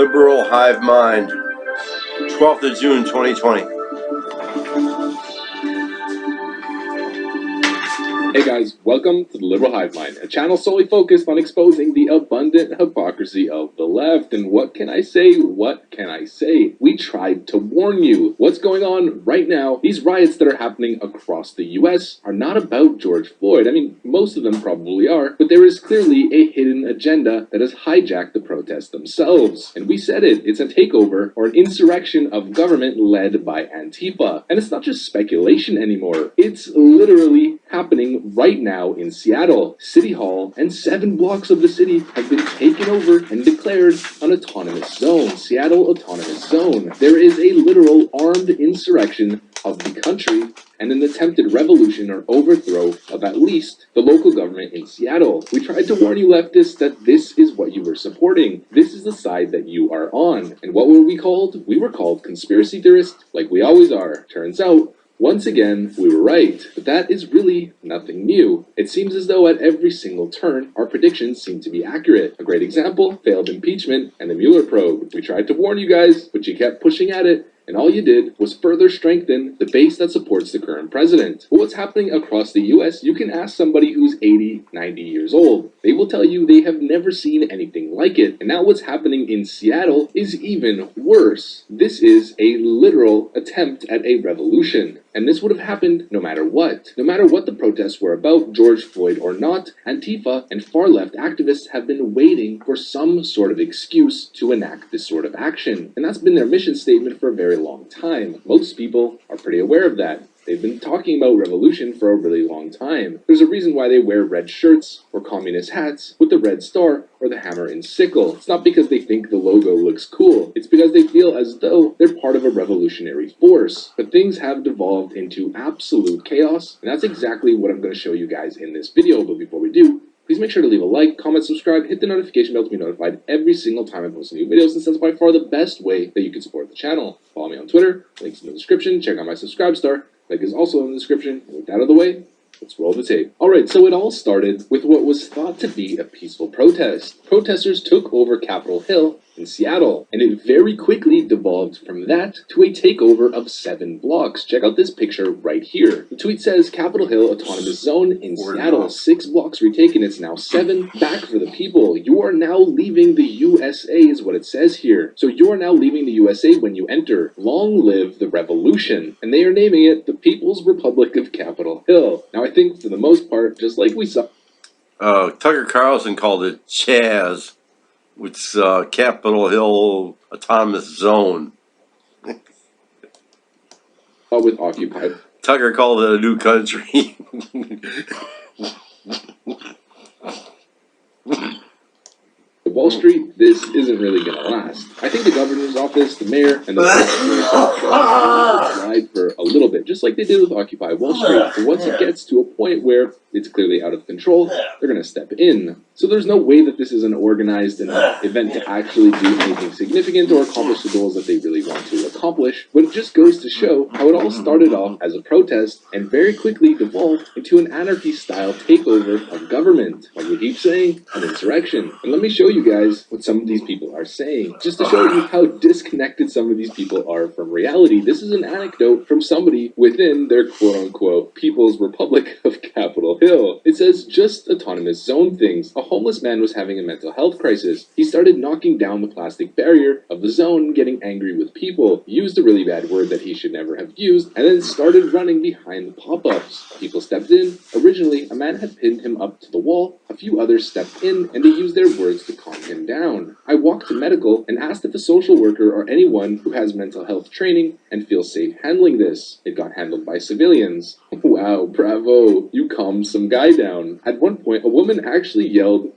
Liberal Hive Mind, 12th of June, 2020. Hey guys, welcome to the Liberal Hive Mind, a channel solely focused on exposing the abundant hypocrisy of the left. And what can I say? What can I say? We tried to warn you. What's going on right now? These riots that are happening across the US are not about George Floyd. I mean, most of them probably are, but there is clearly a hidden agenda that has hijacked the protests themselves. And we said it, it's a takeover or an insurrection of government led by Antifa. And it's not just speculation anymore. It's literally happening right now in Seattle. City Hall and 7 blocks of the city have been taken over and declared an autonomous zone. Seattle Autonomous Zone. There is a literal armed insurrection of the country and an attempted revolution or overthrow of at least the local government in Seattle. We tried to warn you leftists that this is what you were supporting. This is the side that you are on. And what were we called? We were called conspiracy theorists, like we always are. Turns out, once again, we were right, but that is really nothing new. It seems as though at every single turn, our predictions seem to be accurate. A great example, failed impeachment and the Mueller probe. We tried to warn you guys, but you kept pushing at it, and all you did was further strengthen the base that supports the current president. But what's happening across the US, you can ask somebody who's 80, 90 years old. They will tell you they have never seen anything like it. And now what's happening in Seattle is even worse. This is a literal attempt at a revolution. And this would have happened no matter what. No matter what the protests were about, George Floyd or not, Antifa and far-left activists have been waiting for some sort of excuse to enact this sort of action. And that's been their mission statement for a very long time. Most people are pretty aware of that. They've been talking about revolution for a really long time. There's a reason why they wear red shirts or communist hats with the red star or the hammer and sickle. It's not because they think the logo looks cool. It's because they feel as though they're part of a revolutionary force. But things have devolved into absolute chaos, and that's exactly what I'm going to show you guys in this video. But before we do, please make sure to leave a like, comment, subscribe, hit the notification bell to be notified every single time I post a new video, since that's by far the best way that you can support the channel. Follow me on Twitter, links in the description, check out my subscribe star. Link is also in the description. And with that out of the way, let's roll the tape. Alright, so it all started with what was thought to be a peaceful protest. Protesters took over Capitol Hill in Seattle, and it very quickly devolved from that to a takeover of 7 blocks. Check out this picture right here. The tweet says, Capitol Hill Autonomous Zone in Seattle, 6 blocks retaken, it's now 7. Back for the people. You are now leaving the USA is what it says here. So you are now leaving the USA when you enter. Long live the revolution. And they are naming it the People's Republic of Capitol Hill. Now I think for the most part, just like we saw... Tucker Carlson called it Chaz, which is Capitol Hill Autonomous Zone. with Occupy. Tucker called it a new country. Wall Street, this isn't really going to last. I think the governor's office, the mayor, and the ride for a little bit, just like they did with Occupy Wall Street. But once it gets to a point where it's clearly out of control, they're going to step in. So there's no way that this is an organized event to actually do anything significant or accomplish the goals that they really want to accomplish. But it just goes to show how it all started off as a protest and very quickly devolved into an anarchy-style takeover of government. Like we keep saying, an insurrection. And let me show you guys what some of these people are saying, just to show you how disconnected some of these people are from reality. This is an anecdote from somebody within their quote-unquote People's Republic of Capitol Hill. It says, just autonomous zone things. A homeless man was having a mental health crisis. He started knocking down the plastic barrier of the zone, getting angry with people, used a really bad word that he should never have used, and then started running behind the pop-ups. People stepped in. Originally, a man had pinned him up to the wall. A few others stepped in, and they used their words to calm him down. I walked to medical and asked if a social worker or anyone who has mental health training and feels safe handling this. It got handled by civilians. Wow, bravo, you calmed some guy down. At one point, a woman actually yelled,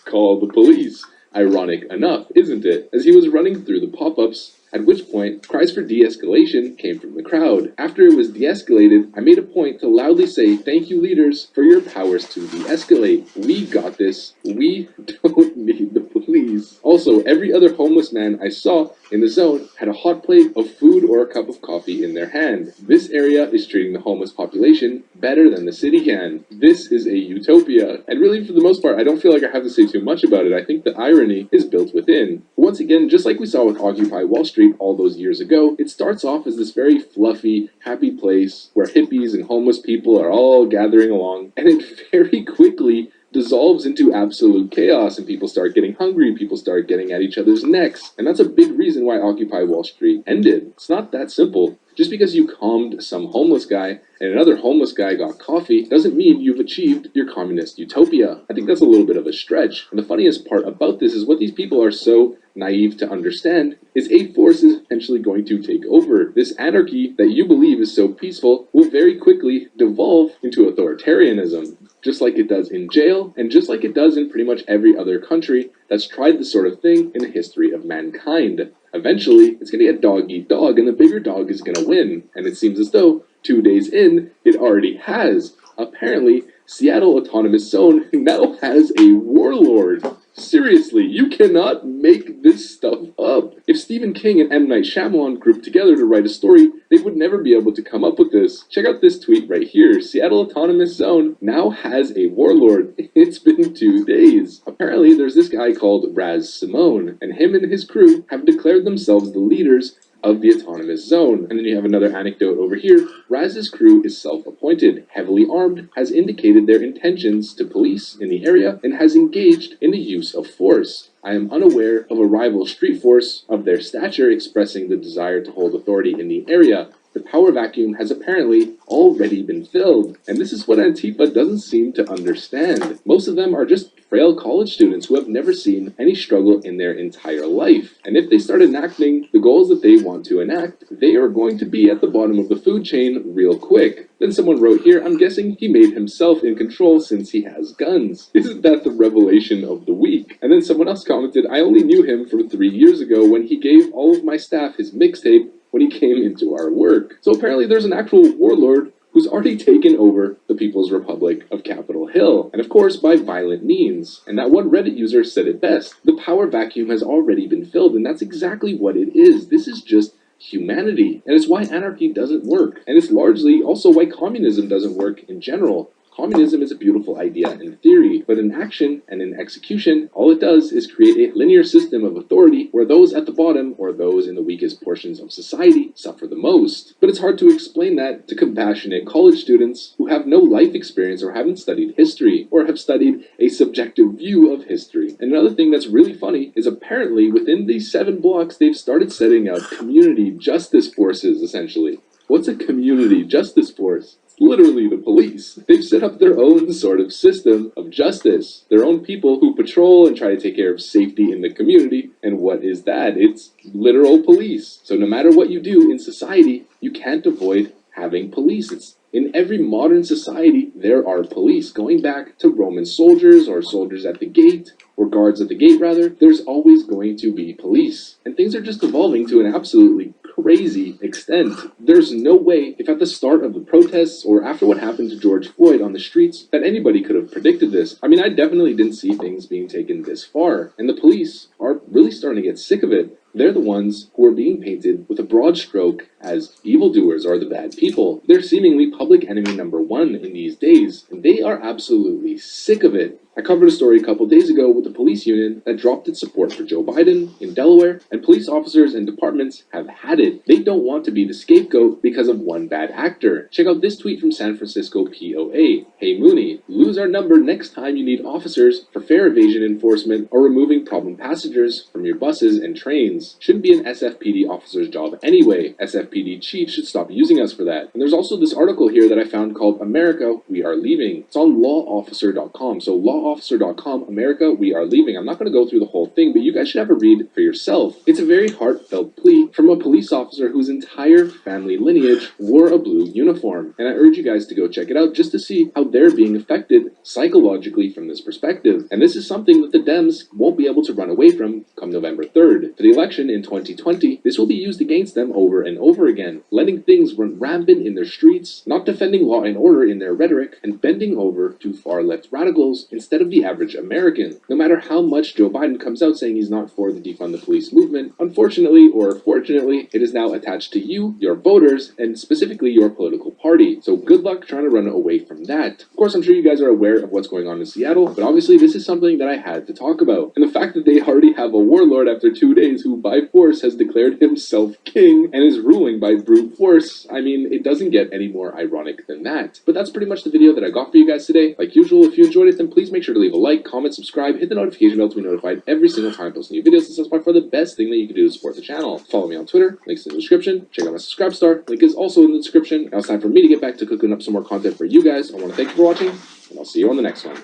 call the police. Ironic enough, isn't it? As he was running through the pop-ups, at which point, cries for de-escalation came from the crowd. After it was de-escalated, I made a point to loudly say, thank you leaders for your powers to de-escalate. We got this. We don't need the police. Also, every other homeless man I saw in the zone had a hot plate of food or a cup of coffee in their hand. This area is treating the homeless population better than the city can. This is a utopia. And really, for the most part, I don't feel like I have to say too much about it. I think the irony is built within. Once again, just like we saw with Occupy Wall Street all those years ago, it starts off as this very fluffy, happy place where hippies and homeless people are all gathering along, and it very quickly dissolves into absolute chaos, and people start getting hungry, people start getting at each other's necks. And that's a big reason why Occupy Wall Street ended. It's not that simple. Just because you calmed some homeless guy and another homeless guy got coffee doesn't mean you've achieved your communist utopia. I think that's a little bit of a stretch. And the funniest part about this is what these people are so naive to understand is a force is eventually going to take over. This anarchy that you believe is so peaceful will very quickly devolve into authoritarianism, just like it does in jail, and just like it does in pretty much every other country that's tried this sort of thing in the history of mankind. Eventually, it's going to get dog eat dog, and the bigger dog is going to win. And it seems as though 2 days in, it already has. Apparently, Seattle Autonomous Zone now has a warlord. Seriously, you cannot make this stuff up. If Stephen King and M. Night Shyamalan grouped together to write a story, they would never be able to come up with this. Check out this tweet right here. Seattle Autonomous Zone now has a warlord. It's been 2 days. Apparently, there's this guy called Raz Simone, and him and his crew have declared themselves the leaders of the autonomous zone. And then you have another anecdote over here. Raz's crew is self-appointed, heavily armed, has indicated their intentions to police in the area, and has engaged in the use of force. I am unaware of a rival street force of their stature expressing the desire to hold authority in the area. The power vacuum has apparently already been filled. And this is what Antifa doesn't seem to understand. Most of them are just frail college students who have never seen any struggle in their entire life. And if they start enacting the goals that they want to enact, they are going to be at the bottom of the food chain real quick. Then someone wrote here, I'm guessing he made himself in control since he has guns. Isn't that the revelation of the week? And then someone else commented, I only knew him from 3 years ago when he gave all of my staff his mixtape when he came into our work. So apparently there's an actual warlord who's already taken over the People's Republic of Capitol Hill, and of course by violent means. And that one Reddit user said it best, the power vacuum has already been filled, and that's exactly what it is. This is just humanity, and it's why anarchy doesn't work, and it's largely also why communism doesn't work in general. Communism is a beautiful idea in theory, but in action and in execution, all it does is create a linear system of authority where those at the bottom, or those in the weakest portions of society, suffer the most. But it's hard to explain that to compassionate college students who have no life experience or haven't studied history, or have studied a subjective view of history. And another thing that's really funny is apparently within these 7 blocks, they've started setting up community justice forces, essentially. What's a community justice force? Literally the police. They've set up their own sort of system of justice, their own people who patrol and try to take care of safety in the community. And what is that? It's literal police. So no matter what you do in society, you can't avoid having police. It's in every modern society, there are police. Going back to Roman soldiers or soldiers at the gate, or guards at the gate rather, there's always going to be police. And things are just evolving to an absolutely crazy extent. There's no way, if at the start of the protests or after what happened to George Floyd on the streets, that anybody could have predicted this. I mean, I definitely didn't see things being taken this far. And the police are really starting to get sick of it. They're the ones who are being painted with a broad stroke as evildoers or the bad people. They're seemingly public enemy number 1 in these days, and they are absolutely sick of it. I covered a story a couple days ago with the police union that dropped its support for Joe Biden in Delaware, and police officers and departments have had it. They don't want to be the scapegoat because of one bad actor. Check out this tweet from San Francisco POA. Hey Mooney, lose our number next time you need officers for fare evasion enforcement or removing problem passengers from your buses and trains. Shouldn't be an SFPD officer's job anyway. SFPD chief should stop using us for that. And there's also this article here that I found called America, We Are Leaving. It's on lawofficer.com. So lawofficer.com, America, We Are Leaving. I'm not going to go through the whole thing, but you guys should have a read for yourself. It's a very heartfelt plea from a police officer whose entire family lineage wore a blue uniform. And I urge you guys to go check it out just to see how they're being affected psychologically from this perspective. And this is something that the Dems won't be able to run away from come November 3rd. For the election in 2020, this will be used against them over and over again, letting things run rampant in their streets, not defending law and order in their rhetoric, and bending over to far left radicals instead instead of the average American. No matter how much Joe Biden comes out saying he's not for the defund the police movement, unfortunately or fortunately, it is now attached to you, your voters, and specifically your political party. So good luck trying to run away from that. Of course, I'm sure you guys are aware of what's going on in Seattle, but obviously this is something that I had to talk about. And the fact that they already have a warlord after 2 days who by force has declared himself king and is ruling by brute force, I mean, it doesn't get any more ironic than that. But that's pretty much the video that I got for you guys today. Like usual, if you enjoyed it, then please make sure to leave a like, comment, subscribe, hit the notification bell to be notified every single time I post new videos. This is by far the best thing that you can do to support the channel. Follow me on Twitter, links in the description. Check out my subscribe star, link is also in the description. Now it's time for me to get back to cooking up some more content for you guys. I want to thank you for watching, and I'll see you on the next one.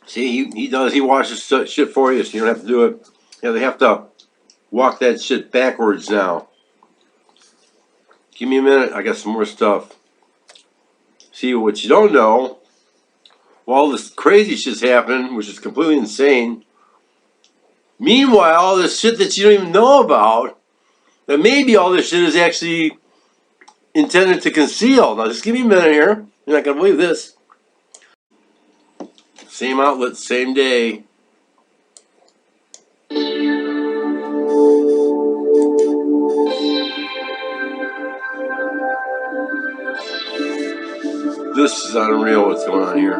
See, he washes shit for you, so you don't have to do it. Yeah, they have to walk that shit backwards now. Give me a minute, I got some more stuff. See, what you don't know, while this crazy shit's happening, which is completely insane, meanwhile, all this shit that you don't even know about, that maybe all this shit is actually intended to conceal. Now, just give me a minute here. You're not going to believe this. Same outlet, same day. This is unreal what's going on here.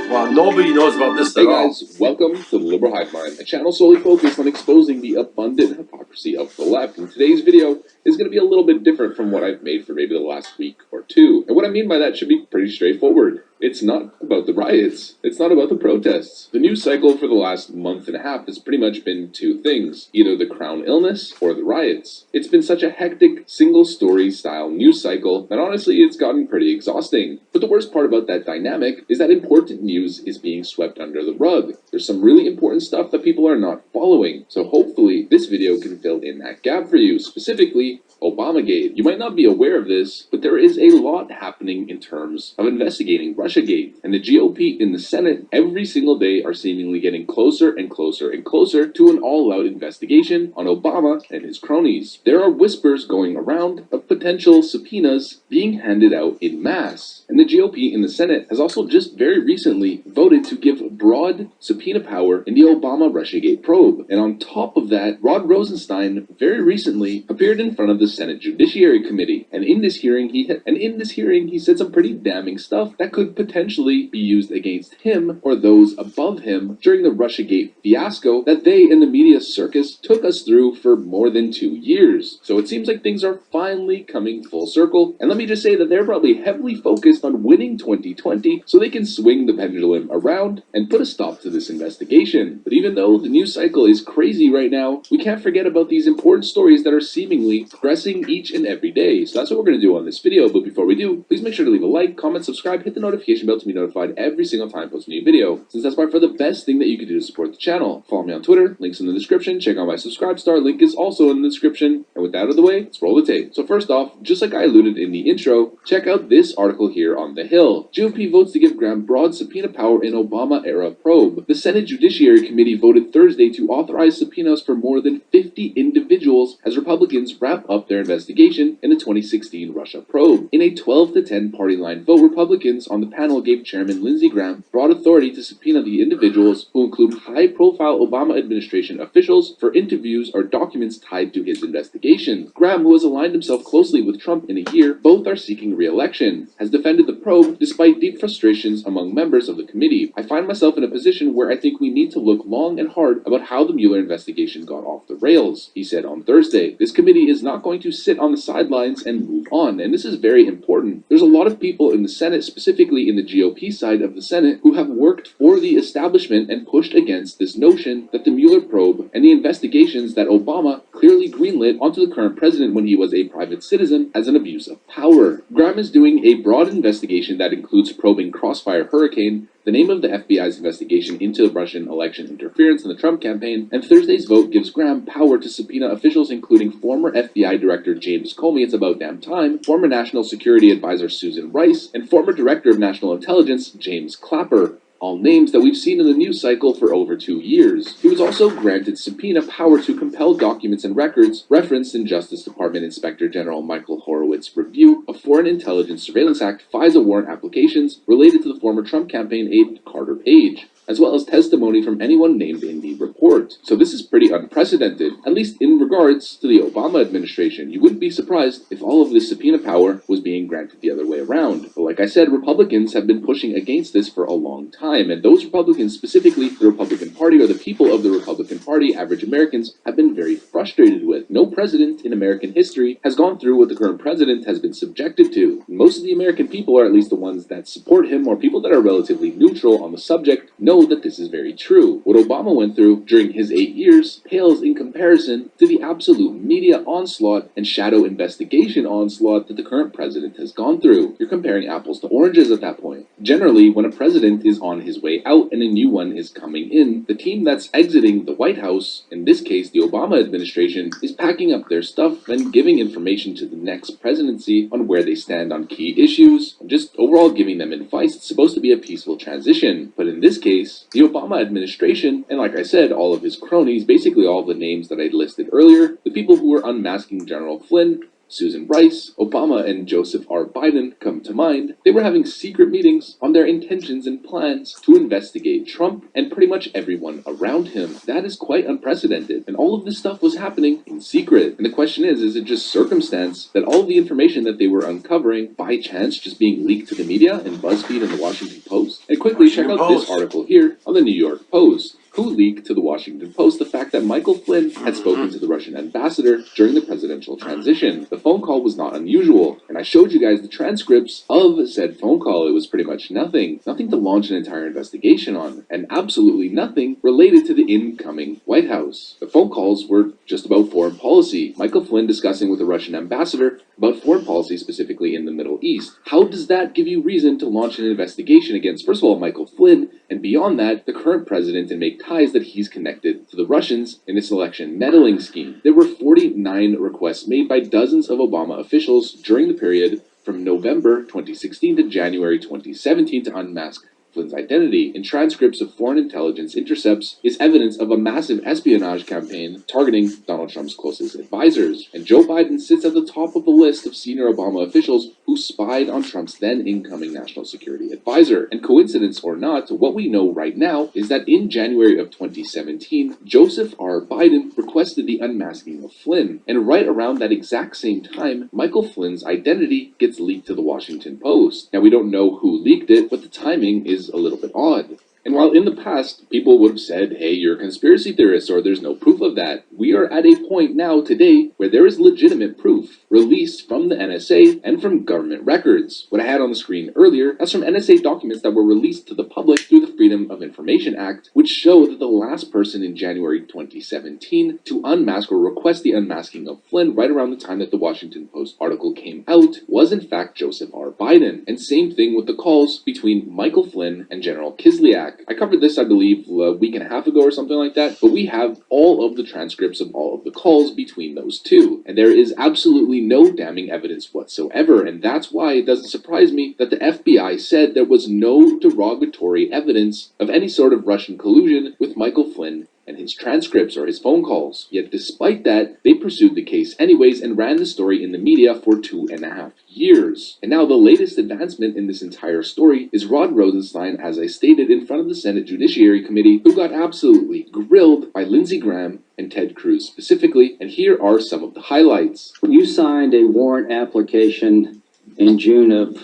Well, nobody knows about this at all. Hey guys, welcome to the Liberal Hive Mind, a channel solely focused on exposing the abundant hypocrisy of the left. And today's video is going to be a little bit different from what I've made for maybe the last week or two. And what I mean by that should be pretty straightforward. It's not about the riots. It's not about the protests. The news cycle for the last month and a half has pretty much been two things, either the crown illness or the riots. It's been such a hectic, single-story style news cycle that honestly it's gotten pretty exhausting. But the worst part about that dynamic is that important news is being swept under the rug. There's some really important stuff that people are not following. So hopefully this video can fill in that gap for you, specifically Obamagate. You might not be aware of this, but there is a lot happening in terms of investigating Russiagate. And the GOP in the Senate every single day are seemingly getting closer and closer and closer to an all-out investigation on Obama and his cronies. There are whispers going around of potential subpoenas being handed out in mass. And the GOP in the Senate has also just very recently voted to give broad subpoena power in the Obama Russiagate probe. And on top of that, Rod Rosenstein very recently appeared in front of the Senate Judiciary Committee, and in this hearing he said some pretty damning stuff that could potentially be used against him or those above him during the Russiagate fiasco that they in the media circus took us through for more than 2 years. So it seems like things are finally coming full circle, and let me just say that they're probably heavily focused on winning 2020 so they can swing the pendulum around and put a stop to this investigation. But even though the news cycle is crazy right now, we can't forget about these important stories that are seemingly progressing each and every day. So that's what we're going to do on this video. But before we do, please make sure to leave a like, comment, subscribe, hit the notification bell to be notified every single time I post a new video, since that's by far the best thing that you can do to support the channel. Follow me on Twitter, links in the description. Check out my subscribe star, link is also in the description. And with that out of the way, let's roll the tape. So first off, just like I alluded in the intro, check out this article here on The Hill. GOP votes to give Graham broad subpoena power in Obama-era probe. The Senate Judiciary Committee voted Thursday to authorize subpoenas for more than 50 individuals as Republicans wrap up their investigation in the 2016 Russia probe. In a 12-10 party line vote, Republicans on the panel gave Chairman Lindsey Graham broad authority to subpoena the individuals who include high-profile Obama administration officials for interviews or documents tied to his investigation. Graham, who has aligned himself closely with Trump in a year, both are seeking re-election, has defended the probe despite deep frustrations among members of the committee. I find myself in a position where I think we need to look long and hard about how the Mueller investigation got off the rails, he said on Thursday. This committee is not going to sit on the sidelines and move on, and this is very important. There's a lot of people in the Senate, specifically in the GOP side of the Senate, who have worked for the establishment and pushed against this notion that the Mueller probe and the investigations that Obama clearly greenlit onto the current president when he was a private citizen as an abuse of power. Graham is doing a broad investigation that includes probing Crossfire Hurricane, the name of the FBI's investigation into Russian election interference in the Trump campaign, and Thursday's vote gives Graham power to subpoena officials including former FBI Director James Comey, it's about damn time, former National Security Advisor Susan Rice, and former Director of National Intelligence James Clapper. all names that we've seen in the news cycle for over 2 years. He was also granted subpoena power to compel documents and records referenced in Justice Department Inspector General Michael Horowitz's review of Foreign Intelligence Surveillance Act FISA warrant applications related to the former Trump campaign aide Carter Page, as well as testimony from anyone named in the report. So this is pretty unprecedented, at least in regards to the Obama administration. You wouldn't be surprised if all of this subpoena power was being granted the other way around. But like I said, Republicans have been pushing against this for a long time, and those Republicans, specifically the Republican Party or the people of the Republican Party, average Americans, have been very frustrated with. No president in American history has gone through what the current president has been subjected to. Most of the American people, or at least the ones that support him, or people that are relatively neutral on the subject, know that this is very true. What Obama went through during his 8 years pales in comparison to the absolute media onslaught and shadow investigation onslaught that the current president has gone through. You're comparing apples to oranges at that point. Generally, when a president is on his way out and a new one is coming in, the team that's exiting the White House, in this case the Obama administration, is packing up their stuff and giving information to the next presidency on where they stand on key issues, and just overall giving them advice. It's supposed to be a peaceful transition, but in this case, the Obama administration, and like I said, all of his cronies, basically all of the names that I listed earlier, the people who were unmasking General Flynn, Susan Rice, Obama, and Joseph R. Biden come to mind. They were having secret meetings on their intentions and plans to investigate Trump and pretty much everyone around him. That is quite unprecedented, and all of this stuff was happening in secret. And the question is it just circumstance that all of the information that they were uncovering by chance just being leaked to the media in BuzzFeed and the Washington Post? And quickly check out this article here on the New York Post. Who leaked to the Washington Post the fact that Michael Flynn had spoken to the Russian ambassador during the presidential transition. The phone call was not unusual, and I showed you guys the transcripts of said phone call. It was pretty much nothing to launch an entire investigation on, and absolutely nothing related to the incoming White House. The phone calls were just about foreign policy. Michael Flynn discussing with the Russian ambassador about foreign policy, specifically in the Middle East. How does that give you reason to launch an investigation against, first of all, Michael Flynn, and beyond that, the current president, and make ties that he's connected to the Russians in this election meddling scheme? There were 49 requests made by dozens of Obama officials during the period from November 2016 to January 2017 to unmask Flynn's identity. In transcripts of foreign intelligence intercepts is evidence of a massive espionage campaign targeting Donald Trump's closest advisors. And Joe Biden sits at the top of the list of senior Obama officials who spied on Trump's then incoming national security advisor. And coincidence or not, what we know right now is that in January of 2017, Joseph R. Biden requested the unmasking of Flynn. And right around that exact same time, Michael Flynn's identity gets leaked to the Washington Post. Now, we don't know who leaked it, but the timing is a little bit odd. And while in the past, people would have said, hey, you're a conspiracy theorist, or there's no proof of that, we are at a point now today where there is legitimate proof released from the NSA and from government records. What I had on the screen earlier, that's from NSA documents that were released to the public through the Freedom of Information Act, which show that the last person in January 2017 to unmask or request the unmasking of Flynn right around the time that the Washington Post article came out was in fact Joseph R. Biden. And same thing with the calls between Michael Flynn and General Kislyak. I covered this, I believe, a week and a half ago or something like that, but we have all of the transcripts of all of the calls between those two, and there is absolutely no damning evidence whatsoever, and that's why it doesn't surprise me that the FBI said there was no derogatory evidence of any sort of Russian collusion with Michael Flynn and his transcripts or his phone calls. Yet despite that, they pursued the case anyways and ran the story in the media for 2.5 years. And now the latest advancement in this entire story is Rod Rosenstein, as I stated, in front of the Senate Judiciary Committee, who got absolutely grilled by Lindsey Graham and Ted Cruz specifically, and here are some of the highlights. You signed a warrant application in June of,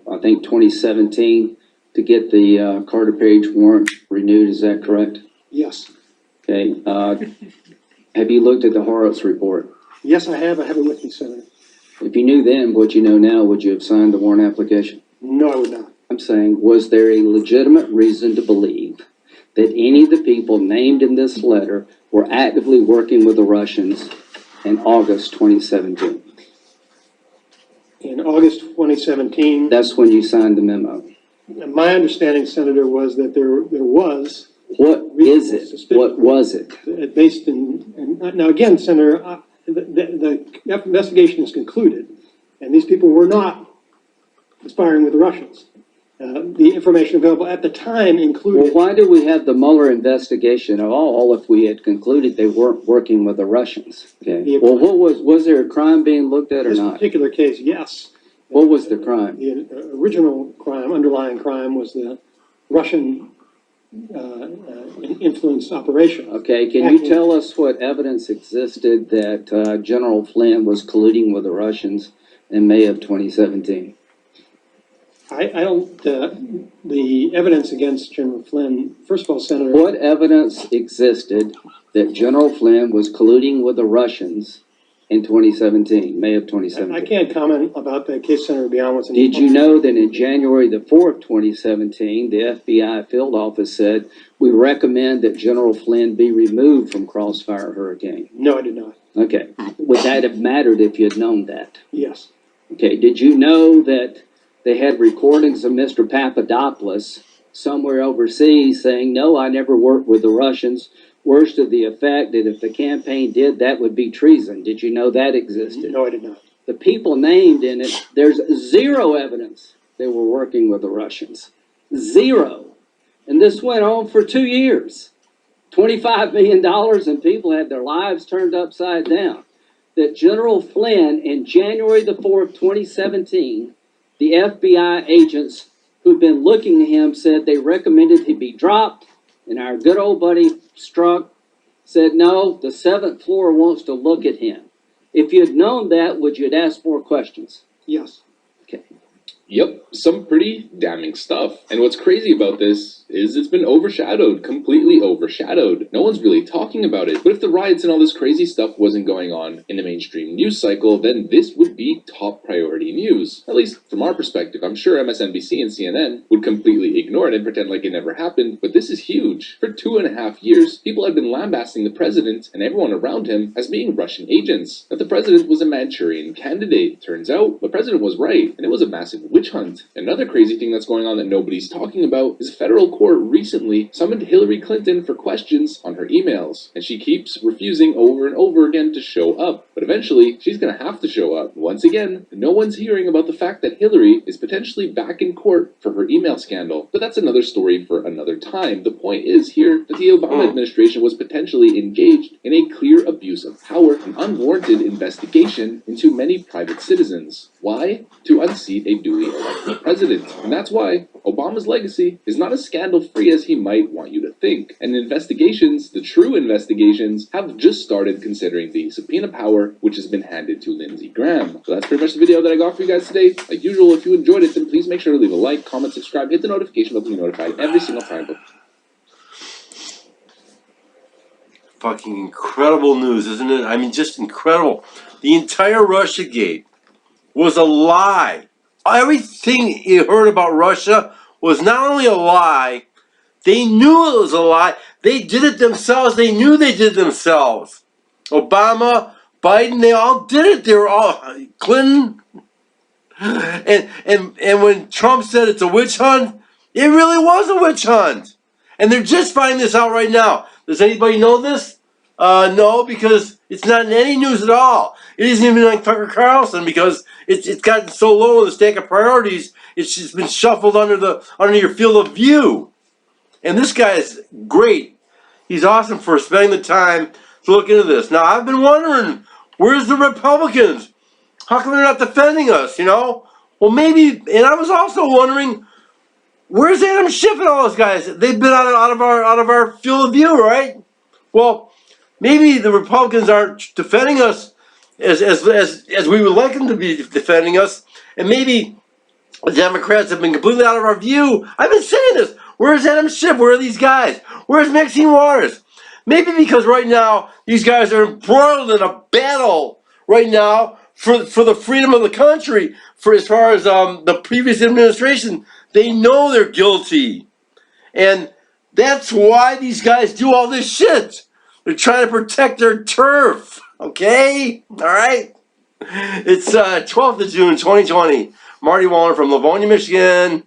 I think, 2017 to get the Carter Page warrant renewed, is that correct? Yes. Okay. Have you looked at the Horowitz report? Yes, I have. I have it with me, Senator. If you knew then what you know now, would you have signed the warrant application? No, I would not. I'm saying, was there a legitimate reason to believe that any of the people named in this letter were actively working with the Russians in August 2017? In August 2017, That's when you signed the memo. my understanding, Senator, was that there was. What is it? What was it? Based in now again, Senator, the investigation is concluded, and these people were not conspiring with the Russians. The information available at the time Well, included. why do we have the Mueller investigation at all if we had concluded they weren't working with the Russians? Okay. Well, was there a crime being looked at or This not? particular case, yes. What was the crime? The original crime, underlying crime, was the Russian influence operation. Okay, can you tell us what evidence existed that General Flynn was colluding with the Russians in May of 2017? I don't, the evidence against General Flynn, first of all, Senator. What evidence existed that General Flynn was colluding with the Russians in 2017, May of 2017? I can't comment about that case, Senator, beyond what's in the Did you know that in January the 4th, 2017, the FBI field office said, we recommend that General Flynn be removed from Crossfire Hurricane? No, I did not. Okay. Would that have mattered if you had known that? Yes. Okay. Did you know that they had recordings of Mr. Papadopoulos somewhere overseas saying, no, I never worked with the Russians? Worse to the effect that if the campaign did, that would be treason. Did you know that existed? No, I did not. The people named in it, there's zero evidence they were working with the Russians. Zero. And this went on for 2 years. $25 million, and people had their lives turned upside down. That General Flynn, in January the 4th, 2017, the FBI agents who'd been looking at him said they recommended he be dropped, and our good old buddy Strzok said, no, the 7th floor wants to look at him. If you'd known that, would you have asked more questions? Yes. Okay. Yep, some pretty damning stuff. And what's crazy about this is it's been overshadowed, completely overshadowed. No one's really talking about it. But if the riots and all this crazy stuff wasn't going on in the mainstream news cycle, then this would be top priority news. At least from our perspective. I'm sure MSNBC and CNN would completely ignore it and pretend like it never happened. But this is huge. For 2.5 years, people have been lambasting the president and everyone around him as being Russian agents. That the president was a Manchurian candidate. Turns out the president was right, and it was a massive witch hunt. Another crazy thing that's going on that nobody's talking about is a federal court recently summoned Hillary Clinton for questions on her emails, and she keeps refusing over and over again to show up. But eventually, she's gonna have to show up. Once again, no one's hearing about the fact that Hillary is potentially back in court for her email scandal. But that's another story for another time. The point is here that the Obama administration was potentially engaged in a clear abuse of power and unwarranted investigation into many private citizens. Why? To unseat a duly elected president. And that's why Obama's legacy is not as scandal-free as he might want you to think. And investigations, the true investigations, have just started considering the subpoena power which has been handed to Lindsey Graham. So that's pretty much the video that I got for you guys today. Like usual, if you enjoyed it, then please make sure to leave a like, comment, subscribe, hit the notification bell to be notified every single time. Fucking incredible news, isn't it? I mean, just incredible. The entire Russiagate was a lie. Everything you heard about Russia was not only a lie, they knew it was a lie. They did it themselves. They knew they did it themselves. Obama, Biden, they all did it. They were all, Clinton. And when Trump said it's a witch hunt, it really was a witch hunt. And they're just finding this out right now. Does anybody know this? No, because it's not in any news at all. It isn't even like Tucker Carlson because it's gotten so low in the stack of priorities. It's just been shuffled under your field of view. And this guy is great. He's awesome for spending the time to look into this. Now I've been wondering, where's the Republicans? How come they're not defending us? You know? Well, maybe. And I was also wondering, where's Adam Schiff and all those guys? They've been out of our field of view, right? Well, maybe the Republicans aren't defending us as we would like them to be defending us, and maybe the Democrats have been completely out of our view. I've been saying this. Where's Adam Schiff? Where are these guys? Where's Maxine Waters? Maybe because right now these guys are embroiled in a battle right now for the freedom of the country. For as far as the previous administration, they know they're guilty, and that's why these guys do all this shit. They're trying to protect their turf. Okay? All right? It's 12th of June, 2020. Marty Waller from Livonia, Michigan.